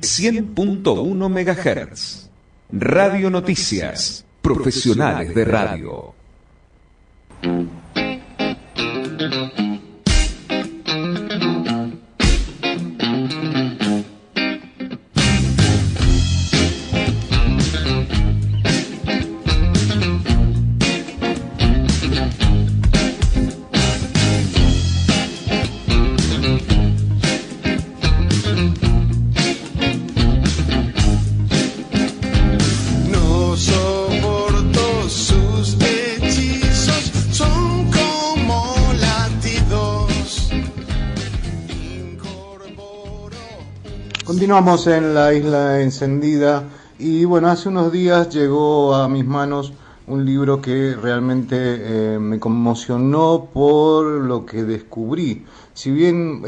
100.1 MHz. Radio Noticias. Profesionales de radio. Continuamos en la Isla Encendida y bueno, hace unos días llegó a mis manos un libro que realmente me conmocionó por lo que descubrí. Si bien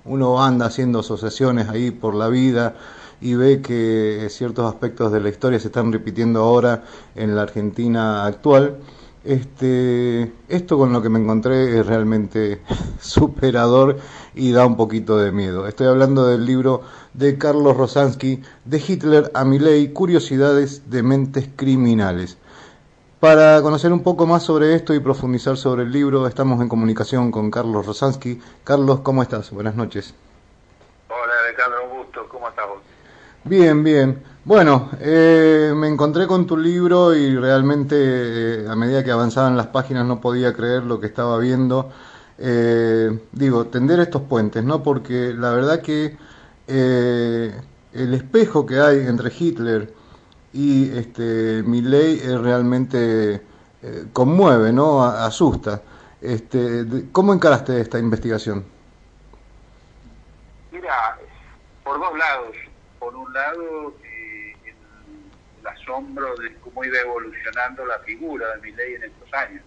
uno anda haciendo asociaciones ahí por la vida y ve que ciertos aspectos de la historia se están repitiendo ahora en la Argentina actual, esto con lo que me encontré es realmente superador y da un poquito de miedo. Estoy hablando del libro de Carlos Rosansky, De Hitler a Milei, Curiosidades de Mentes Criminales. Para conocer un poco más sobre esto y profundizar sobre el libro, estamos en comunicación con Carlos Rosansky. Carlos, ¿cómo estás? Buenas noches. Hola, Alejandro, un gusto. ¿Cómo estás vos? Bien, bien. Bueno, me encontré con tu libro y realmente a medida que avanzaban las páginas no podía creer lo que estaba viendo. Tender estos puentes, ¿no? Porque la verdad que el espejo que hay entre Hitler y Milei realmente conmueve, ¿no? Asusta. ¿Cómo encaraste esta investigación? Mira, por dos lados. Por un lado, el asombro de cómo iba evolucionando la figura de Milei en estos años,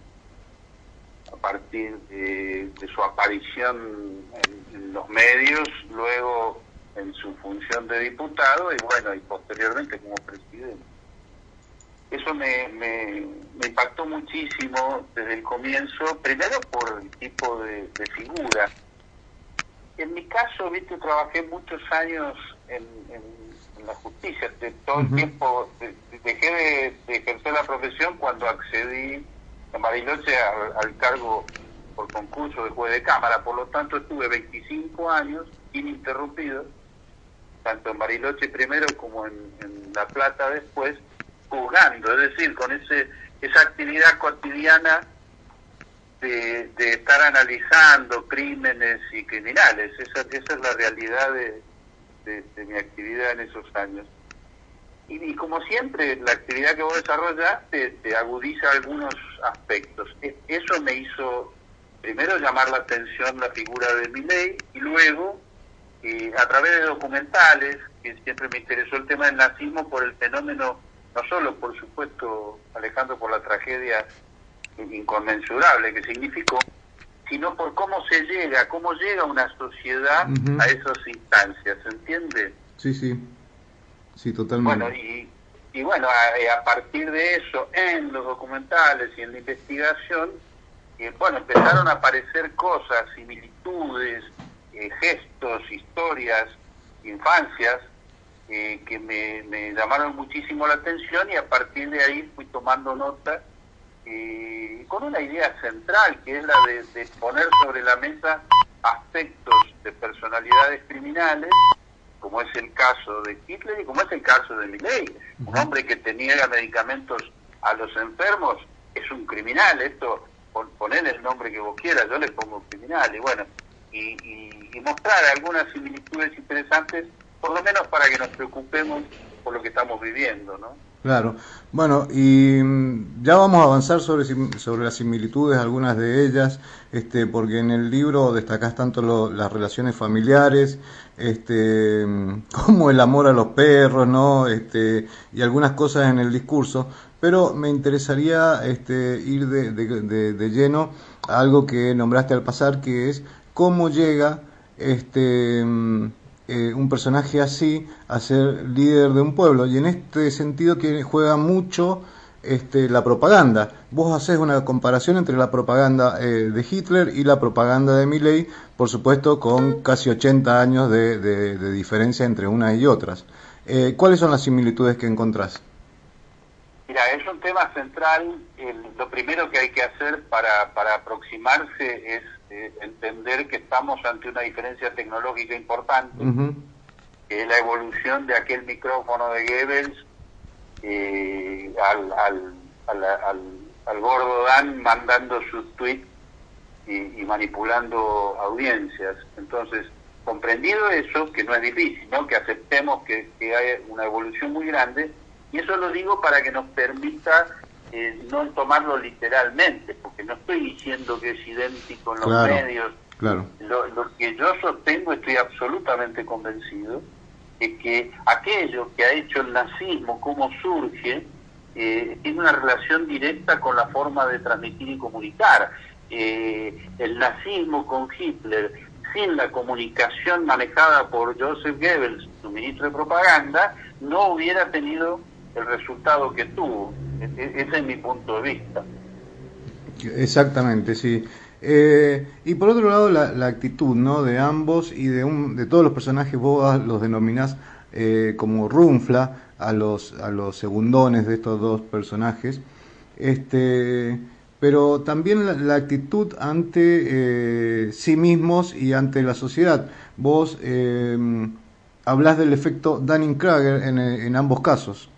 a partir de su aparición en los medios, luego en su función de diputado y bueno, y posteriormente como presidente. Eso me impactó muchísimo desde el comienzo, primero por el tipo de figura. En mi caso, trabajé muchos años en la justicia, todo el tiempo dejé de ejercer la profesión cuando accedí en Bariloche al cargo por concurso de juez de cámara, por lo tanto estuve 25 años ininterrumpidos, tanto en Bariloche primero como en La Plata después, juzgando, es decir, con esa actividad cotidiana de estar analizando crímenes y criminales. Esa es la realidad de mi actividad en esos años. Y como siempre, la actividad que vos desarrollás te agudiza algunos aspectos. Eso me hizo, primero, llamar la atención la figura de Milei, y luego, a través de documentales, que siempre me interesó el tema del nazismo por el fenómeno, no solo, por supuesto, Alejandro, por la tragedia inconmensurable que significó, sino por cómo llega una sociedad a esas instancias, ¿se entiende? Sí, totalmente. Bueno, a partir de eso, en los documentales y en la investigación, empezaron a aparecer cosas, similitudes, gestos, historias, infancias, que me llamaron muchísimo la atención, y a partir de ahí fui tomando nota con una idea central, que es la de poner sobre la mesa aspectos de personalidades criminales, como es el caso de Hitler y como es el caso de Milei. Un hombre que te niega medicamentos a los enfermos es un criminal. Esto, poner el nombre que vos quieras, yo le pongo criminal. Y bueno, y mostrar algunas similitudes interesantes, por lo menos para que nos preocupemos por lo que estamos viviendo, ¿no? Claro. Bueno, y ya vamos a avanzar sobre las similitudes, algunas de ellas, porque en el libro destacás tanto las relaciones familiares, como el amor a los perros, ¿no? Y algunas cosas en el discurso, pero me interesaría ir de lleno a algo que nombraste al pasar, que es cómo llega un personaje así a ser líder de un pueblo, y en este sentido que juega mucho la propaganda. Vos hacés una comparación entre la propaganda de Hitler y la propaganda de Milei, por supuesto con casi 80 años de diferencia entre unas y otras. ¿Cuáles son las similitudes que encontrás? Mira, es un tema central. Lo primero que hay que hacer para aproximarse es entender que estamos ante una diferencia tecnológica importante, que es la evolución de aquel micrófono de Goebbels al gordo Dan mandando sus tweets y manipulando audiencias. Entonces, comprendido eso, que no es difícil, ¿no? Que aceptemos que hay una evolución muy grande, y eso lo digo para que nos permita no tomarlo literalmente, porque no estoy diciendo que es idéntico en los medios. Claro. Lo que yo sostengo, estoy absolutamente convencido, es que aquello que ha hecho el nazismo, cómo surge, tiene una relación directa con la forma de transmitir y comunicar. El nazismo con Hitler, sin la comunicación manejada por Joseph Goebbels, su ministro de propaganda, no hubiera tenido el resultado que tuvo. Ese es mi punto de vista. Exactamente, sí. Y por otro lado, la actitud, ¿no?, de ambos y de todos los personajes. Vos los denominás como runfla a los segundones de estos dos personajes, pero también la actitud ante sí mismos y ante la sociedad. Vos hablás del efecto Dunning-Kruger en ambos casos.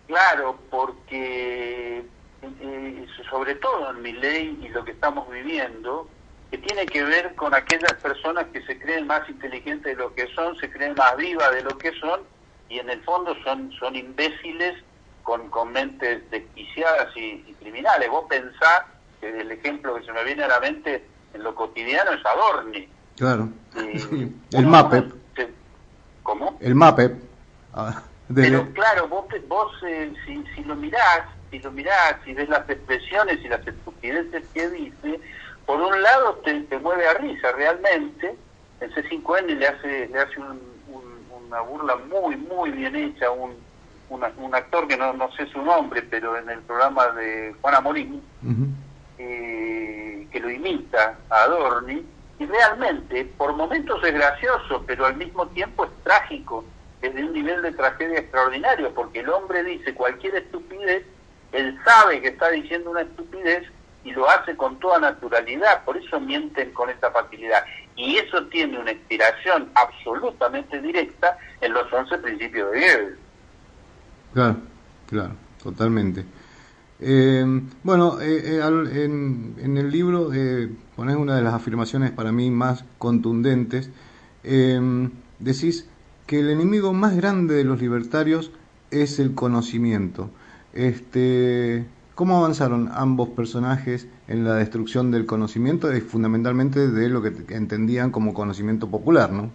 Claro, porque sobre todo en Milei y lo que estamos viviendo, que tiene que ver con aquellas personas que se creen más inteligentes de lo que son, se creen más vivas de lo que son, y en el fondo son imbéciles con mentes desquiciadas y criminales. Vos pensás que el ejemplo que se me viene a la mente en lo cotidiano es Adorni. Claro, sí. El MAPEP. ¿Cómo? El MAPEP. Pero claro, vos si lo mirás, y ves las expresiones y las estupideces que dice, por un lado te mueve a risa realmente. En C5N le hace una burla muy bien hecha, un actor que no sé su nombre, pero en el programa de Juana Morín, que lo imita a Adorni, y realmente por momentos es gracioso, pero al mismo tiempo es trágico, es de un nivel de tragedia extraordinario, porque el hombre dice cualquier estupidez, él sabe que está diciendo una estupidez y lo hace con toda naturalidad, por eso mienten con esta facilidad. Y eso tiene una inspiración absolutamente directa en los 11 principios de Goebbels. Claro, totalmente. Bueno, en el libro ponés una de las afirmaciones para mí más contundentes. Decís que el enemigo más grande de los libertarios es el conocimiento. ¿Cómo avanzaron ambos personajes en la destrucción del conocimiento y fundamentalmente de lo que entendían como conocimiento popular, ¿no?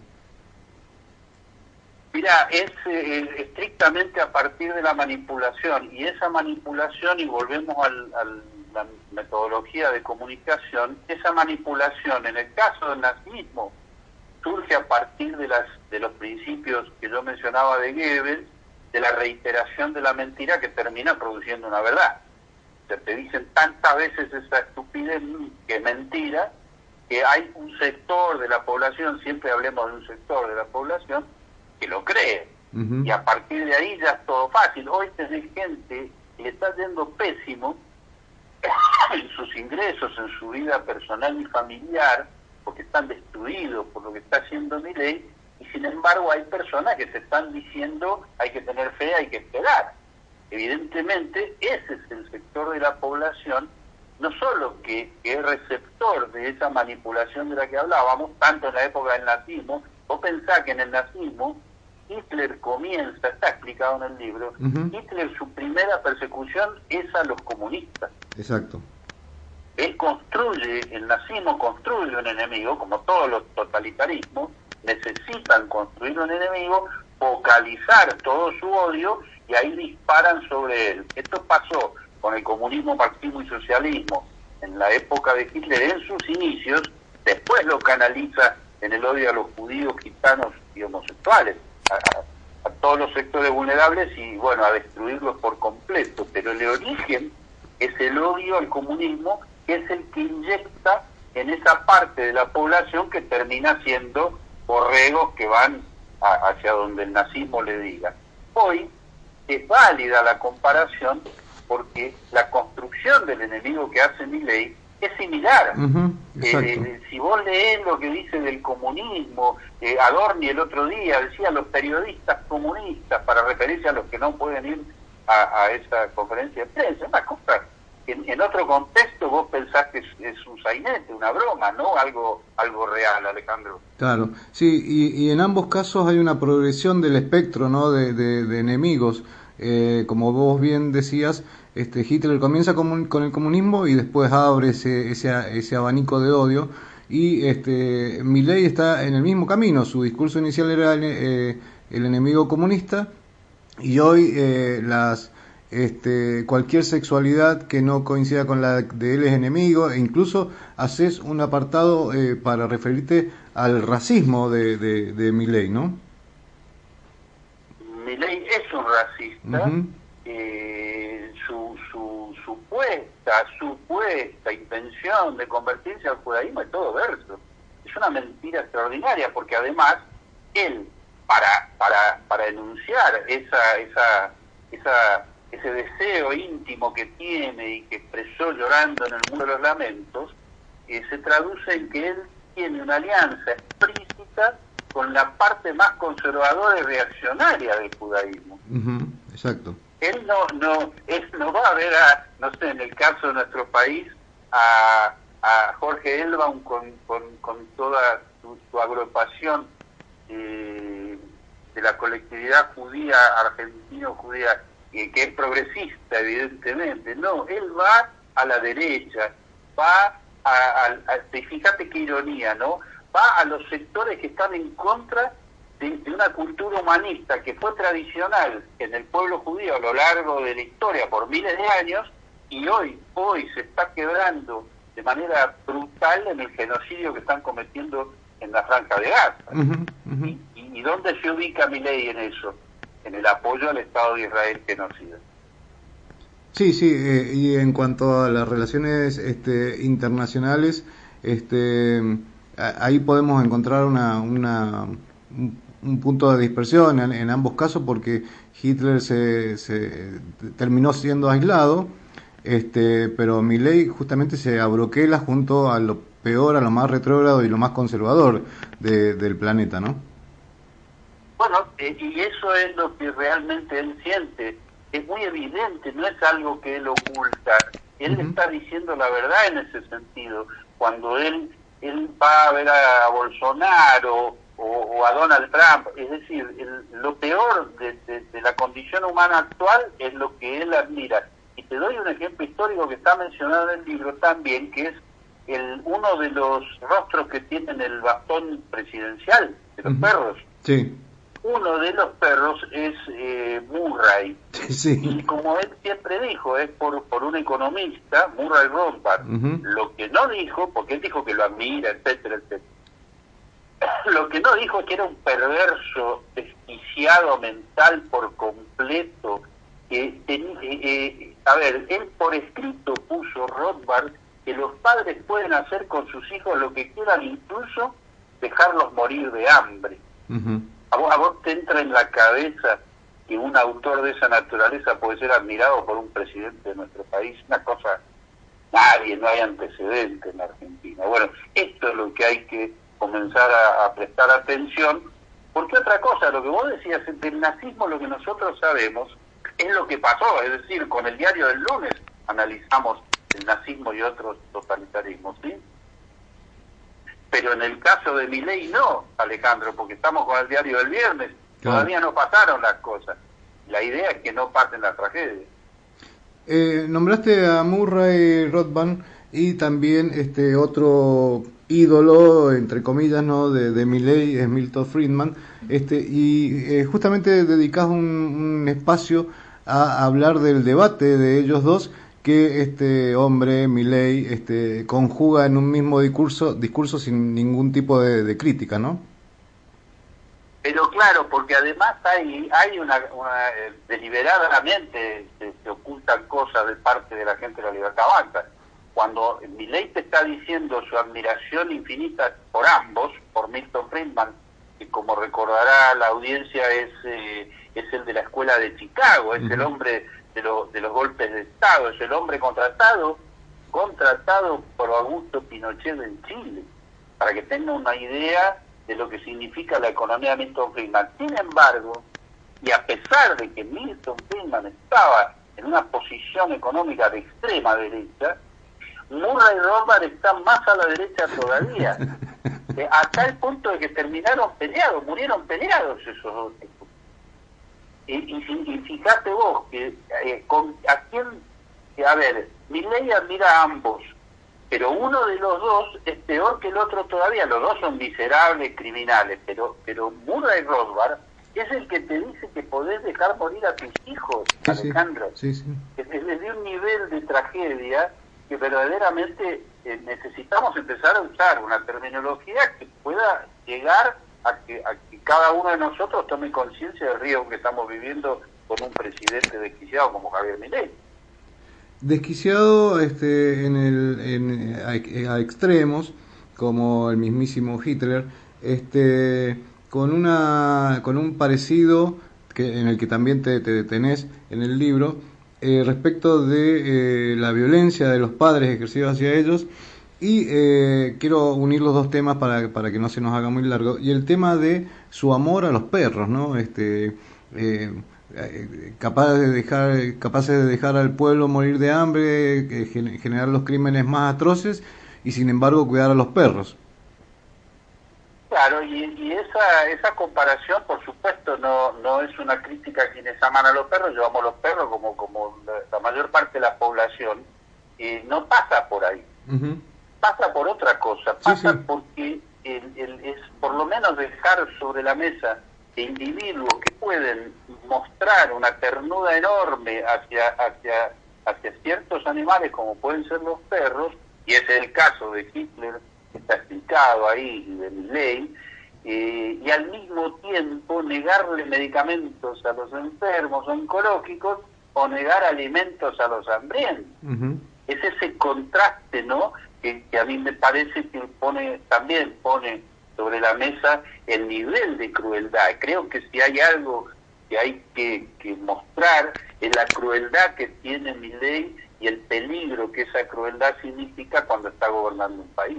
Mira, es estrictamente a partir de la manipulación, y esa manipulación, y volvemos a la metodología de comunicación, esa manipulación en el caso del nazismo surge a partir de los principios que yo mencionaba de Goebbels, de la reiteración de la mentira que termina produciendo una verdad. O sea, te dicen tantas veces esa estupidez que es mentira, que hay un sector de la población, siempre hablemos de un sector de la población, que lo cree. Y a partir de ahí ya es todo fácil. Hoy tenés gente que le está yendo pésimo en sus ingresos, en su vida personal y familiar, porque están destruidos por lo que está haciendo Milei, y sin embargo hay personas que se están diciendo hay que tener fe, hay que esperar. Evidentemente ese es el sector de la población, no solo que es receptor de esa manipulación de la que hablábamos, tanto en la época del nazismo. Vos pensás que en el nazismo Hitler comienza, está explicado en el libro, Hitler, su primera persecución es a los comunistas. Exacto. Él el nazismo construye un enemigo, como todos los totalitarismos, necesitan construir un enemigo, focalizar todo su odio, y ahí disparan sobre él. Esto pasó con el comunismo, marxismo y socialismo en la época de Hitler, en sus inicios. Después lo canaliza en el odio a los judíos, gitanos y homosexuales, a todos los sectores vulnerables y, bueno, a destruirlos por completo. Pero el origen es el odio al comunismo, que es el que inyecta en esa parte de la población que termina siendo borregos que van hacia donde el nazismo le diga. Hoy es válida la comparación porque la construcción del enemigo que hace Milei es similar. Si vos leés lo que dice del comunismo, Adorni el otro día decía los periodistas comunistas, para referirse a los que no pueden ir a esa conferencia de prensa, una cosa que en otro contexto vos pensás que es un sainete, una broma, ¿no? Algo real, Alejandro. Claro, sí, y en ambos casos hay una progresión del espectro, ¿no? de enemigos. Como vos bien decías, Hitler comienza con el comunismo y después abre ese abanico de odio, y Milei está en el mismo camino. Su discurso inicial era el enemigo comunista, y hoy cualquier sexualidad que no coincida con la de él es enemigo, e incluso haces un apartado para referirte al racismo de Milei, ¿no? Milei es un racista. Su supuesta intención de convertirse al judaísmo es todo verso. Es una mentira extraordinaria, porque además él, para enunciar ese deseo íntimo que tiene y que expresó llorando en el Muro de los Lamentos, se traduce en que él tiene una alianza explícita con la parte más conservadora y reaccionaria del judaísmo. Exacto. Él no va a ver no sé, en el caso de nuestro país, a Jorge Elbaum con toda su agrupación de la colectividad judía, argentino-judía, que es progresista, evidentemente. No, él va a la derecha, va fíjate qué ironía, ¿no? Va a los sectores que están en contra de una cultura humanista que fue tradicional en el pueblo judío a lo largo de la historia por miles de años, y hoy se está quebrando de manera brutal en el genocidio que están cometiendo en la Franja de Gaza. ¿Y dónde se ubica Milei en eso? En el apoyo al Estado de Israel genocida. Sí, y en cuanto a las relaciones internacionales, ahí podemos encontrar un punto de dispersión en ambos casos, porque Hitler se terminó siendo aislado, pero Milei justamente se abroquela junto a lo peor, a lo más retrógrado y lo más conservador del planeta, ¿no? Bueno, y eso es lo que realmente él siente. Es muy evidente, no es algo que él oculta. Él está diciendo la verdad en ese sentido. Cuando él va a ver a Bolsonaro o a Donald Trump, es decir, lo peor de la condición humana actual es lo que él admira. Y te doy un ejemplo histórico que está mencionado en el libro también, que es uno de los rostros que tienen el bastón presidencial, de los perros. Sí. Uno de los perros es Murray. Sí. Y como él siempre dijo, es por un economista, Murray Rothbard. Lo que no dijo, porque él dijo que lo admira, etcétera, etcétera. Lo que no dijo es que era un perverso, desquiciado mental por completo. A ver, él por escrito puso, Rothbard, que los padres pueden hacer con sus hijos lo que quieran, incluso dejarlos morir de hambre. ¿A vos te entra en la cabeza que un autor de esa naturaleza puede ser admirado por un presidente de nuestro país? Una cosa, no hay antecedente en Argentina. Bueno, esto es lo que hay que comenzar a prestar atención, porque otra cosa, lo que vos decías del nazismo, lo que nosotros sabemos es lo que pasó, es decir, con el diario del lunes analizamos el nazismo y otros totalitarismos, ¿sí? Pero en el caso de Milei no, Alejandro, porque estamos con el diario del viernes, todavía no pasaron las cosas. La idea es que no pasen las tragedias. Nombraste a Murray Rothbard y también otro ídolo, entre comillas, ¿no?, de Milei, es Milton Friedman, y justamente dedicás un espacio a hablar del debate de ellos dos, que este hombre, Milei, conjuga en un mismo discurso sin ningún tipo de crítica, ¿no? Pero Claro, porque además hay una deliberadamente se ocultan cosas de parte de la gente de la Libertad Avanza. Cuando Milei te está diciendo su admiración infinita por ambos, por Milton Friedman, que como recordará la audiencia es el de la escuela de Chicago, es el hombre de los golpes de Estado, es el hombre contratado por Augusto Pinochet en Chile, para que tenga una idea de lo que significa la economía de Milton Friedman. Sin embargo, y a pesar de que Milton Friedman estaba en una posición económica de extrema derecha, Murray Rothbard está más a la derecha todavía. Hasta el punto de que murieron peleados esos dos tipos. Y fíjate vos, Milei admira a ambos, pero uno de los dos es peor que el otro todavía. Los dos son miserables criminales, pero Murray Rothbard es el que te dice que podés dejar morir a tus hijos, Alejandro. Sí. Es de un nivel de tragedia que verdaderamente necesitamos empezar a usar una terminología que pueda llegar a que cada uno de nosotros tome conciencia del riesgo que estamos viviendo con un presidente desquiciado como Javier Milei. Desquiciado a extremos, como el mismísimo Hitler, con un parecido en el que también te detenés en el libro, respecto de la violencia de los padres ejercidos hacia ellos, y quiero unir los dos temas para que no se nos haga muy largo, y el tema de su amor a los perros, ¿no? Capaces de dejar al pueblo morir de hambre, generar los crímenes más atroces, y sin embargo cuidar a los perros. Claro, y esa comparación, por supuesto, no es una crítica a quienes aman a los perros. Yo amo a los perros como la mayor parte de la población. No pasa por ahí. Pasa por otra cosa. Pasa porque es por lo menos dejar sobre la mesa de individuos que pueden mostrar una ternura enorme hacia ciertos animales como pueden ser los perros, y ese es el caso de Hitler, que está explicado ahí, y de Milei, y al mismo tiempo negarle medicamentos a los enfermos oncológicos o negar alimentos a los hambrientos. Es ese contraste, ¿no?, que a mí me parece que también pone sobre la mesa el nivel de crueldad. Creo que si hay algo que hay que mostrar es la crueldad que tiene Milei y el peligro que esa crueldad significa cuando está gobernando un país.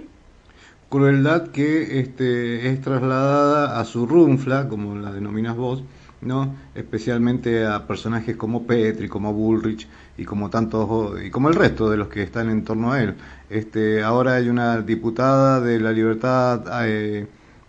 Crueldad que es trasladada a su runfla, como la denominas vos, ¿no? Especialmente a personajes como Petri, como Bullrich y como el resto de los que están en torno a él. Ahora hay una diputada de La Libertad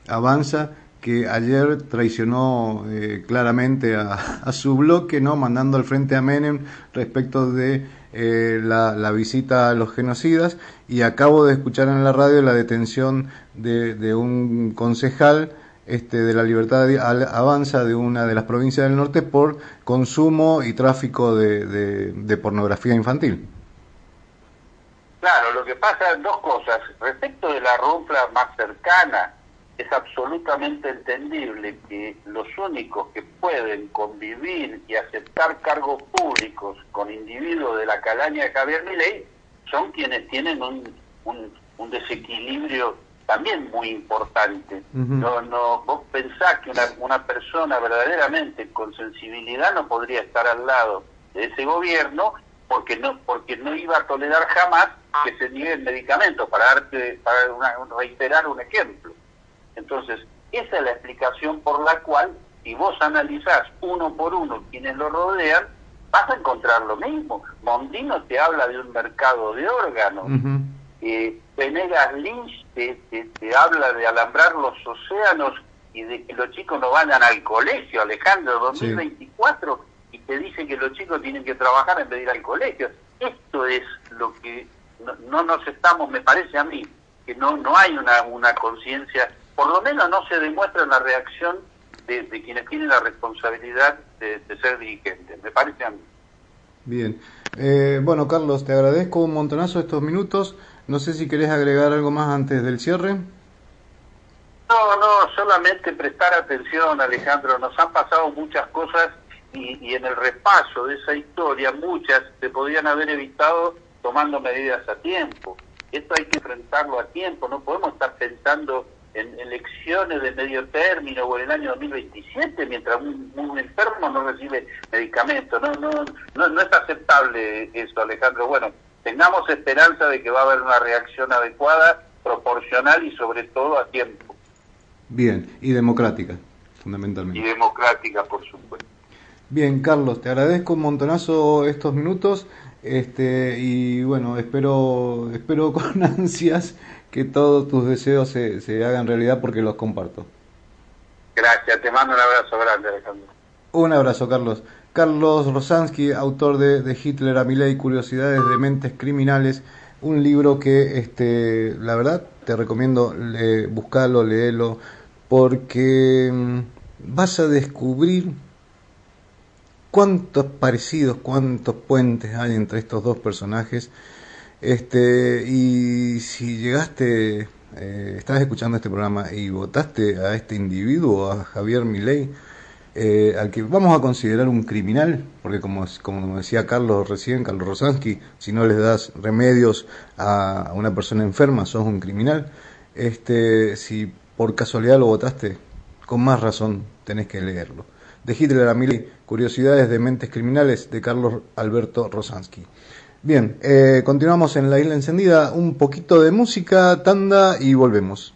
Avanza que ayer traicionó claramente a su bloque, ¿no?, mandando al frente a Menem respecto de la visita a los genocidas, y acabo de escuchar en la radio la detención de un concejal de La Libertad Avanza de una de las provincias del norte por consumo y tráfico de pornografía infantil. Claro, lo que pasa, dos cosas. Respecto de la runfla más cercana, es absolutamente entendible que los únicos que pueden convivir y aceptar cargos públicos con individuos de la calaña de Javier Milei son quienes tienen un desequilibrio también muy importante. Vos pensás que una persona verdaderamente con sensibilidad no podría estar al lado de ese gobierno porque no iba a tolerar jamás que se nieguen medicamentos, para reiterar un ejemplo. Entonces, esa es la explicación por la cual, si vos analizás uno por uno quienes lo rodean, vas a encontrar lo mismo. Mondino te habla de un mercado de órganos. Venegas Lynch te habla de alambrar los océanos y de que los chicos no vayan al colegio, Alejandro, 2024, y te dice que los chicos tienen que trabajar en vez de ir al colegio. Esto es lo que no nos estamos, me parece a mí, que no hay una conciencia, por lo menos no se demuestra la reacción de quienes tienen la responsabilidad de ser dirigentes, me parece a mí. Bien. Bueno, Carlos, te agradezco un montonazo estos minutos. No sé si querés agregar algo más antes del cierre. No, solamente prestar atención, Alejandro. Nos han pasado muchas cosas y en el repaso de esa historia, muchas se podían haber evitado tomando medidas a tiempo. Esto hay que enfrentarlo a tiempo, no podemos estar pensando en elecciones de medio término o en el año 2027 mientras un enfermo no recibe medicamentos. No es aceptable eso, Alejandro. Bueno, tengamos esperanza de que va a haber una reacción adecuada, proporcional y sobre todo a tiempo. Bien, y democrática, fundamentalmente. Y democrática, por supuesto. Bien, Carlos, te agradezco un montonazo estos minutos, y bueno, espero con ansias que todos tus deseos se hagan realidad porque los comparto. Gracias, te mando un abrazo grande, Alejandro. Un abrazo, Carlos. Carlos Rosansky, autor de Hitler a Milei, Curiosidades de Mentes Criminales, un libro que la verdad te recomiendo buscarlo, léelo, porque vas a descubrir cuántos parecidos, cuántos puentes hay entre estos dos personajes. Y si llegaste, estás escuchando este programa y votaste a este individuo, a Javier Milei, al que vamos a considerar un criminal, porque como decía Carlos recién, Carlos Rosansky, si no les das remedios a una persona enferma, sos un criminal. Si por casualidad lo votaste, con más razón tenés que leerlo. De Hitler a Milei, Curiosidades de Mentes Criminales, de Carlos Alberto Rosansky. Bien, continuamos en La Isla Encendida, un poquito de música, tanda y volvemos.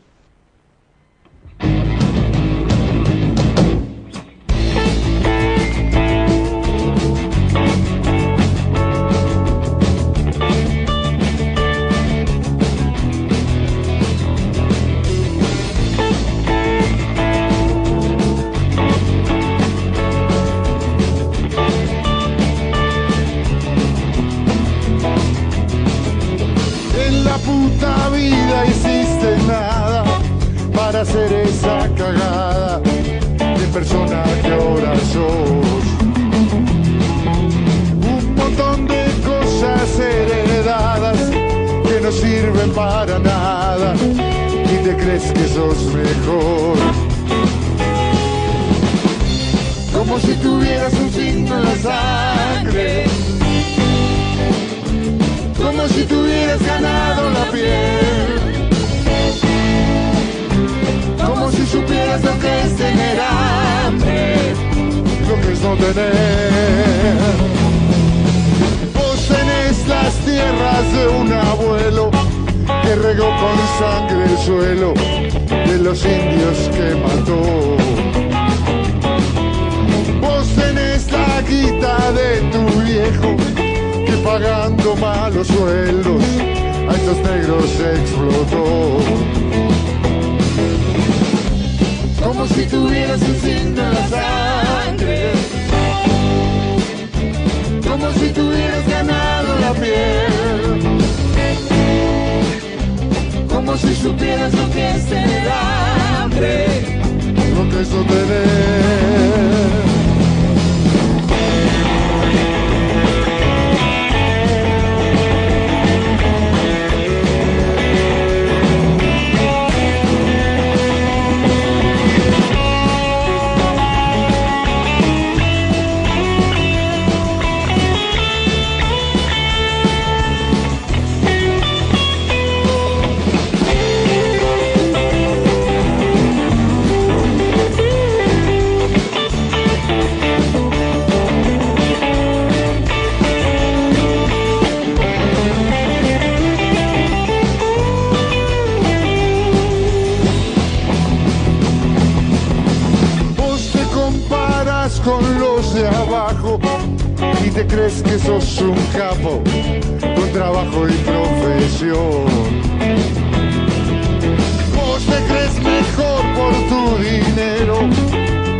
Hacer esa cagada de persona que ahora sos. Un montón de cosas heredadas que no sirven para nada y te crees que sos mejor. Como si tuvieras un signo en la sangre, como si tuvieras ganado la piel. Como si supieras lo que es tener hambre, lo que es no tener. Vos tenés las tierras de un abuelo que regó con sangre el suelo de los indios que mató. Vos tenés la guita de tu viejo que pagando malos sueldos a estos negros explotó. Como si tuvieras un signo en la sangre, como si tuvieras ganado la piel, como si supieras lo que es tener hambre, lo que es no tener. Con los de abajo y te crees que sos un capo con trabajo y profesión. Vos te crees mejor por tu dinero,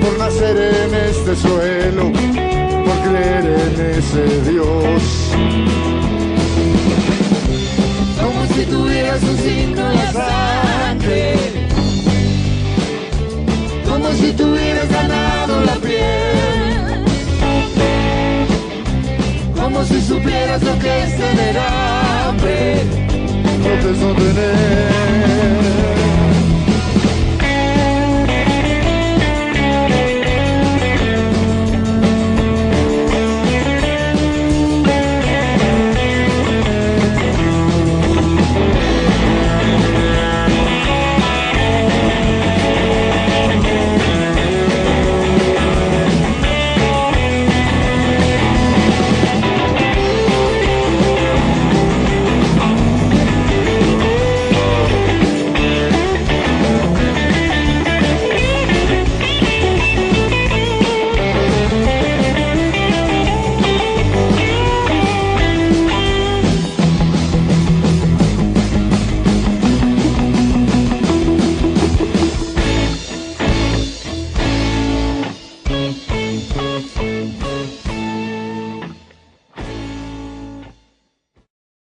por nacer en este suelo, por creer en ese Dios. Como si tuvieras un signo en la sangre, como si tuvieras ganado la piel, como si supieras lo que es tener hambre, lo que es no tener.